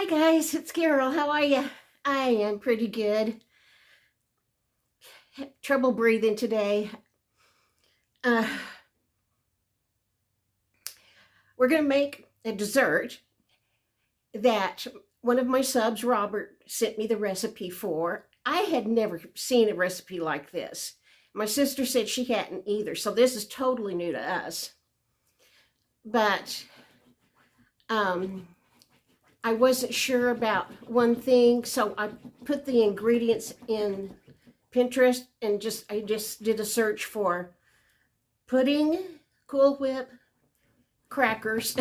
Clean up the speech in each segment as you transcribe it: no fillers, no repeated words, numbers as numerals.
Hi guys, it's Carol. How are you? I am pretty good. Trouble breathing today. Uh, we're going to make a dessert that one of my subs, Robert, sent me the recipe for. I had never seen a recipe like this. My sister said she hadn't either, so this is totally new to us. But I wasn't sure about one thing, so I put the ingredients in Pinterest and I just did a search for pudding, Cool Whip, crackers,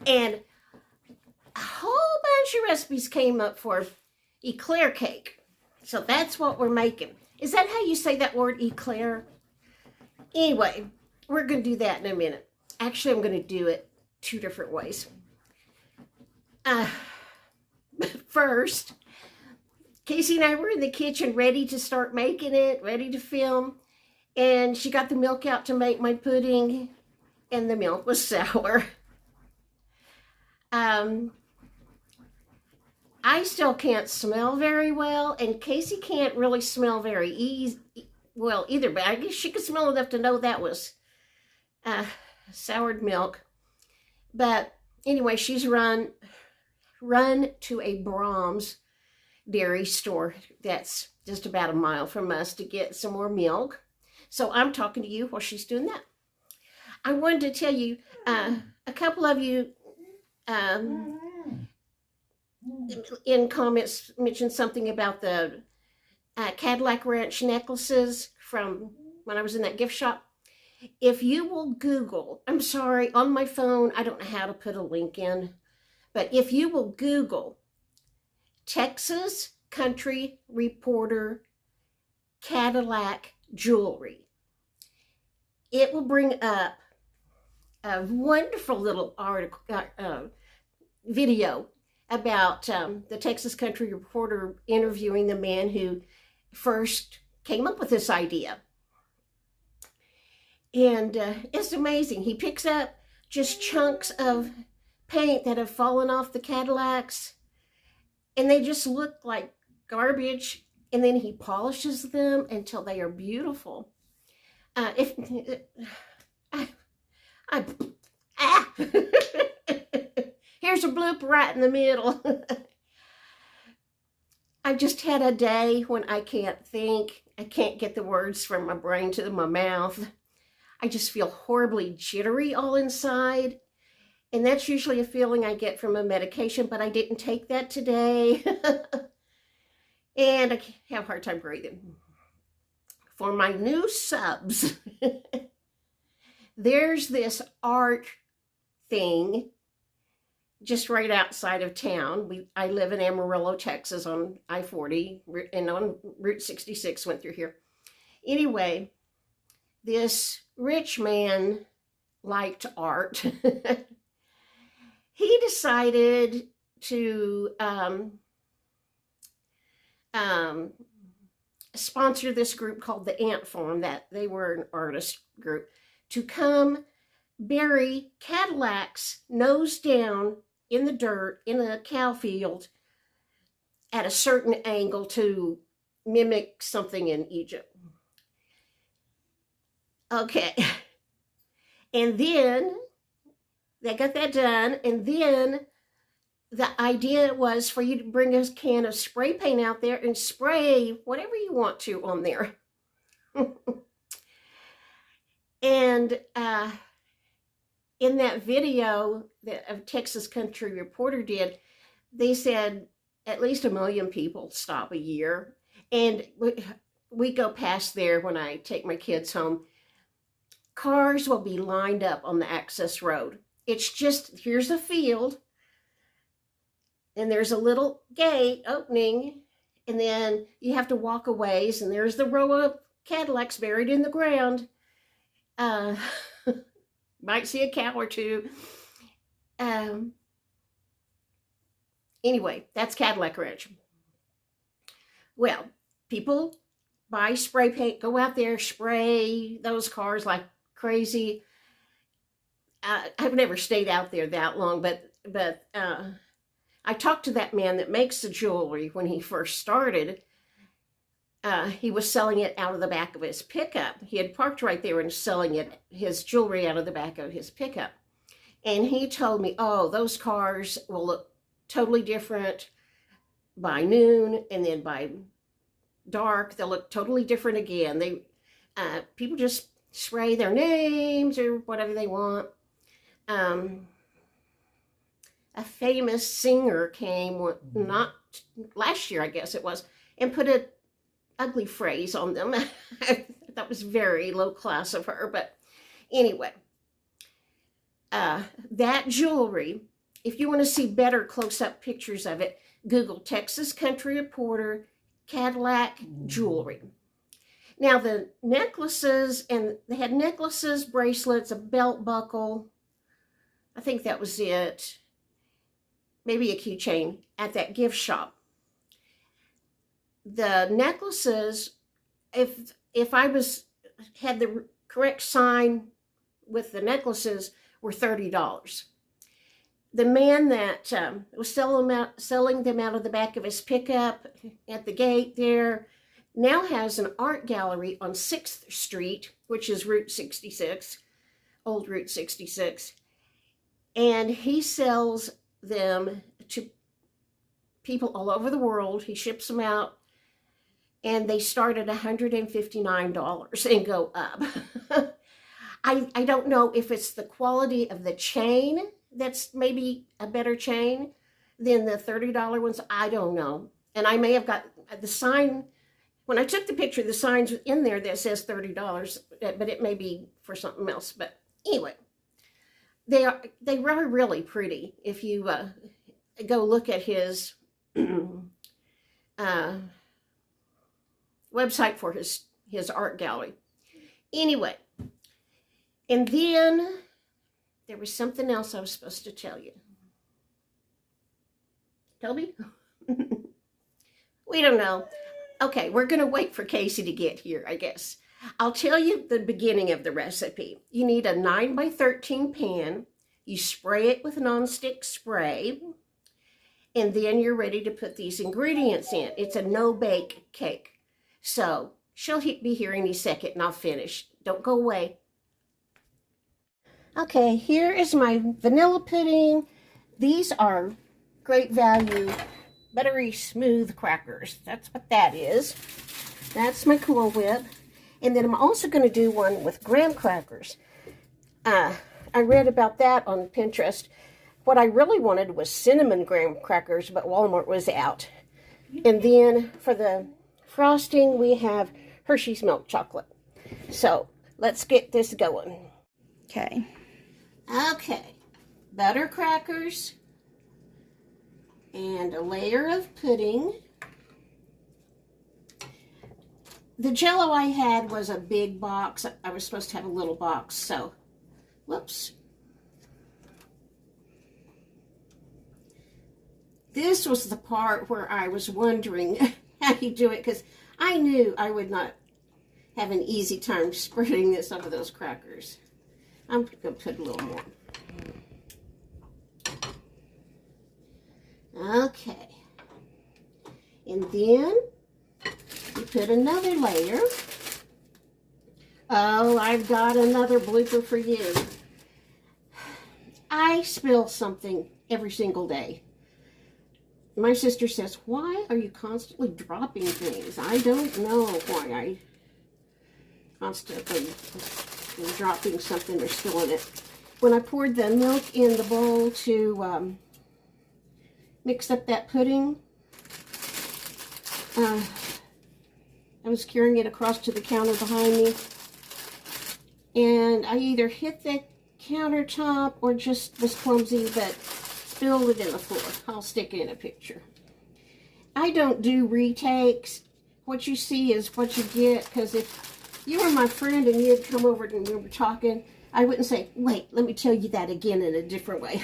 and a whole bunch of recipes came up for eclair cake. So that's what we're making. Is that how you say that word, eclair? Anyway, we're going to do that in a minute. Actually, I'm going to do it two different ways. But first, Casey and I were in the kitchen ready to start making it, ready to film. And she got the milk out to make my pudding, and the milk was sour. I still can't smell very well, and Casey can't really smell very well either, but I guess she could smell enough to know that was soured milk. But anyway, she's run to a Brahms dairy store that's just about a mile from us to get some more milk. So I'm talking to you while she's doing that. I wanted to tell you, a couple of you in comments mentioned something about the Cadillac Ranch necklaces from when I was in that gift shop. If you will Google, I'm sorry, on my phone, I don't know how to put a link in, but if you will Google Texas Country Reporter Cadillac jewelry, it will bring up a wonderful little article, video about the Texas Country Reporter interviewing the man who first came up with this idea. And it's amazing. He picks up just chunks of paint that have fallen off the Cadillacs, and they just look like garbage, and then he polishes them until they are beautiful. Here's a blooper right in the middle. I just had a day when I can't think. I can't get the words from my brain to my mouth. I just feel horribly jittery all inside. And that's usually a feeling I get from a medication, but I didn't take that today. And I have a hard time breathing. For my new subs, there's this art thing just right outside of town. I live in Amarillo, Texas on I-40, and on Route 66 went through here. Anyway, this rich man liked art. He decided to sponsor this group called the Ant Farm, that they were an artist group, to come bury Cadillacs nose down in the dirt in a cow field at a certain angle to mimic something in Egypt. Okay. And then they got that done, and then the idea was for you to bring a can of spray paint out there and spray whatever you want to on there. And in that video that a Texas Country Reporter did, they said at least 1 million people stop a year. And we go past there when I take my kids home. Cars will be lined up on the access road. It's just, here's a field, and there's a little gate opening, and then you have to walk a ways, and there's the row of Cadillacs buried in the ground. Might see a cow or two. Anyway, that's Cadillac Ranch. Well, people buy spray paint, go out there, spray those cars like crazy. I've never stayed out there that long, but I talked to that man that makes the jewelry when he first started. He was selling it out of the back of his pickup. He had parked right there and selling his jewelry out of the back of his pickup. And he told me, oh, those cars will look totally different by noon, and then by dark, they'll look totally different again. People just spray their names or whatever they want. A famous singer came, not last year, I guess it was, and put an ugly phrase on them. That was very low class of her, but anyway. That jewelry, if you want to see better close-up pictures of it, Google Texas Country Reporter Cadillac jewelry. Now the necklaces, and they had necklaces, bracelets, a belt buckle. I think that was it. Maybe a keychain at that gift shop. The necklaces, if I had the correct sign with the necklaces, were $30. The man that was selling them out of the back of his pickup at the gate there now has an art gallery on 6th Street, which is Route 66, old Route 66. And he sells them to people all over the world. He ships them out, and they start at $159 and go up. I don't know if it's the quality of the chain that's maybe a better chain than the $30 ones. I don't know. And I may have got the sign, when I took the picture, the sign's in there that says $30, but it may be for something else. But anyway, they are really pretty if you go look at his website for his art gallery. Anyway, and then there was something else I was supposed to tell you. Toby? We don't know. Okay, we're going to wait for Casey to get here, I guess. I'll tell you the beginning of the recipe. You need a 9x13 pan. You spray it with nonstick spray. And then you're ready to put these ingredients in. It's a no-bake cake. So she'll be here any second and I'll finish. Don't go away. Okay, here is my vanilla pudding. These are great value, buttery smooth crackers. That's what that is. That's my Cool Whip. And then I'm also going to do one with graham crackers. I read about that on Pinterest. What I really wanted was cinnamon graham crackers, but Walmart was out. And then for the frosting, we have Hershey's milk chocolate. So let's get this going. Okay, butter crackers and a layer of pudding. The Jell-O I had was a big box. I was supposed to have a little box, so whoops. This was the part where I was wondering how you do it, because I knew I would not have an easy time spreading this over those crackers. I'm going to put a little more. Okay. And then you put another layer. Oh, I've got another blooper for you. I spill something every single day. My sister says, why are you constantly dropping things? I don't know why I constantly dropping something or spilling it. When I poured the milk in the bowl to mix up that pudding, I was carrying it across to the counter behind me, and I either hit the countertop or just was clumsy, but spilled it in the floor. I'll stick it in a picture. I don't do retakes. What you see is what you get, because if you were my friend and you had come over and we were talking, I wouldn't say, wait, let me tell you that again in a different way.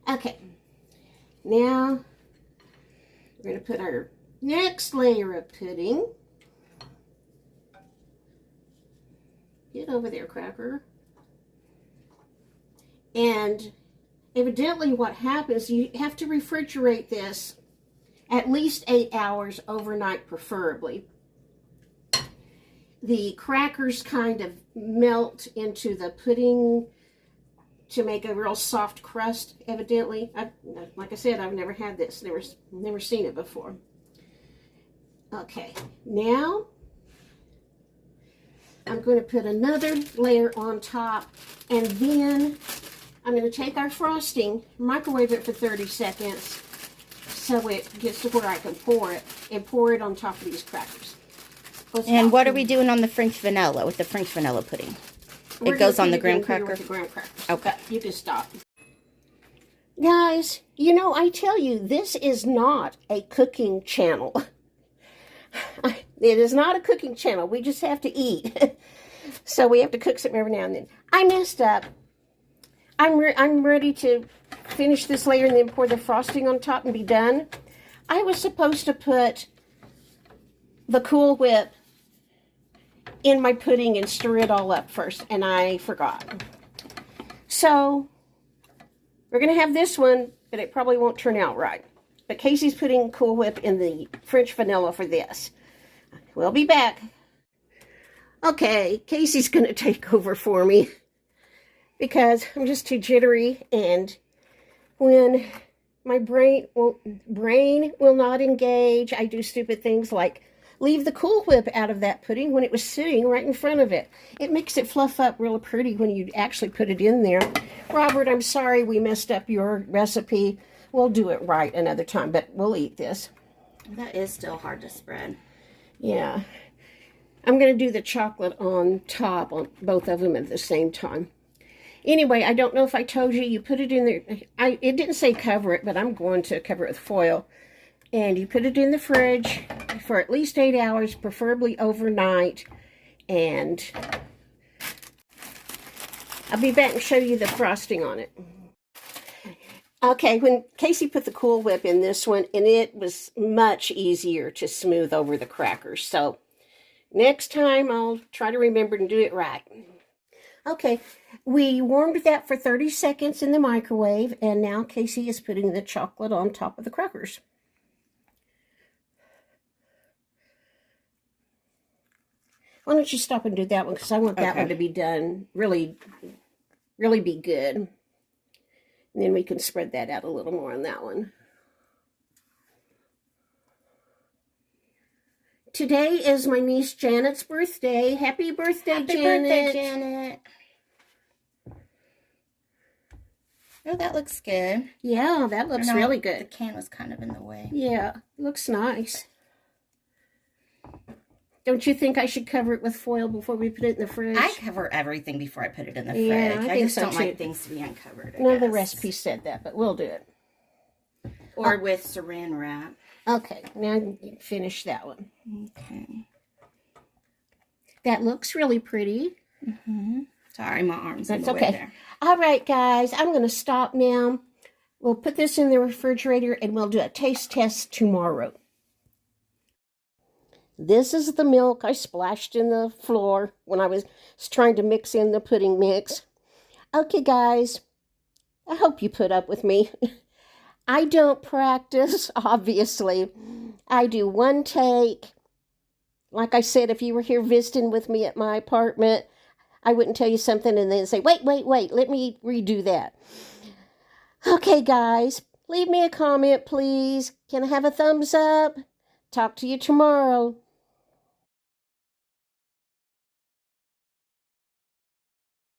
Okay. Now, we're going to put our next layer of pudding. Get over there, cracker. And evidently what happens, you have to refrigerate this at least 8 hours overnight, preferably. The crackers kind of melt into the pudding to make a real soft crust, evidently. Like I said, I've never had this, never seen it before. Okay, now I'm going to put another layer on top, and then I'm going to take our frosting, microwave it for 30 seconds so it gets to where I can pour it, and pour it on top of these crackers. And what are we doing on the French vanilla, with the French vanilla pudding? It goes on the graham cracker? The graham crackers. Okay. You can stop. Guys, you know, I tell you, this is not a cooking channel. It is not a cooking channel. We just have to eat. So we have to cook something every now and then. I messed up. I'm ready to finish this layer and then pour the frosting on top and be done. I was supposed to put the Cool Whip in my pudding and stir it all up first, and I forgot. So we're going to have this one, but it probably won't turn out right. But Casey's putting Cool Whip in the French vanilla for this. We'll be back. Okay, Casey's going to take over for me because I'm just too jittery, and when my brain will not engage, I do stupid things like leave the Cool Whip out of that pudding when it was sitting right in front of it. It makes it fluff up real pretty when you actually put it in there. Robert, I'm sorry we messed up your recipe. We'll do it right another time, but we'll eat this. That is still hard to spread. Yeah. I'm going to do the chocolate on top on both of them at the same time. Anyway, I don't know if I told you, you put it in there. It didn't say cover it, but I'm going to cover it with foil. And you put it in the fridge for at least 8 hours, preferably overnight. And I'll be back and show you the frosting on it. Okay, when Casey put the Cool Whip in this one, and it was much easier to smooth over the crackers. So next time I'll try to remember to do it right. Okay, we warmed that for 30 seconds in the microwave, and now Casey is putting the chocolate on top of the crackers. Why don't you stop and do that one, because I want that one to be done, really be good. And then we can spread that out a little more on that one. Today is my niece Janet's birthday. Happy birthday, Janet. Happy birthday, Janet. Oh, that looks good. Yeah, that looks really good. The can was kind of in the way. Yeah, looks nice. Don't you think I should cover it with foil before we put it in the fridge? I cover everything before I put it in the fridge. Yeah, I just think so don't too. like things to be uncovered. None of the recipes said that, but we'll do it. Or with saran wrap. Okay, now you can finish that one. Okay. That looks really pretty. Mm-hmm. Sorry, my arm's in That's the way okay. there. All right, guys, I'm going to stop now. We'll put this in the refrigerator, and we'll do a taste test tomorrow. This is the milk I splashed in the floor when I was trying to mix in the pudding mix. Okay, guys, I hope you put up with me. I don't practice, obviously. I do one take. Like I said, if you were here visiting with me at my apartment, I wouldn't tell you something and then say, wait, let me redo that. Okay, guys, leave me a comment, please. Can I have a thumbs up? Talk to you tomorrow.